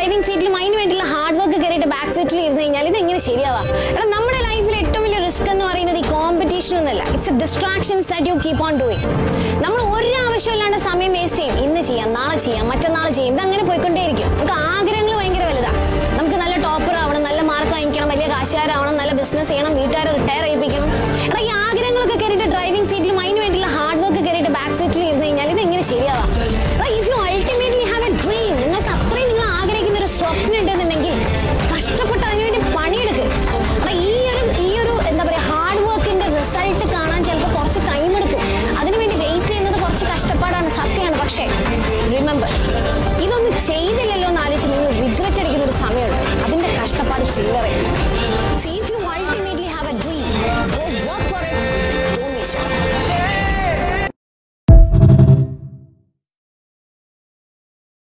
Driving സീറ്റിലും അതിന് വേണ്ടിയുള്ള ഹാർഡ് വർക്ക് കയറിയിട്ട് ബാക്ക് സീറ്റിൽ ഇരുന്ന് കഴിഞ്ഞാൽ ഇത് എങ്ങനെ ശരിയാവാ? എടാ, നമ്മുടെ ലൈഫിൽ ഏറ്റവും വലിയ റിസ്ക് എന്ന് പറയുന്നത് ഈ കോമ്പറ്റീഷൻ ഒന്നല്ല. It's A distractions that you keep on doing. നമ്മൾ ഒരു ആവശ്യമില്ലാണ്ട് സമയം വേസ്റ്റ് ചെയ്യും. ഇന്ന് ചെയ്യാം, നാളെ ചെയ്യാം, മറ്റന്നാൾ ചെയ്യും, ഇതങ്ങനെ പോയിക്കൊണ്ടേയിരിക്കും. നമുക്ക്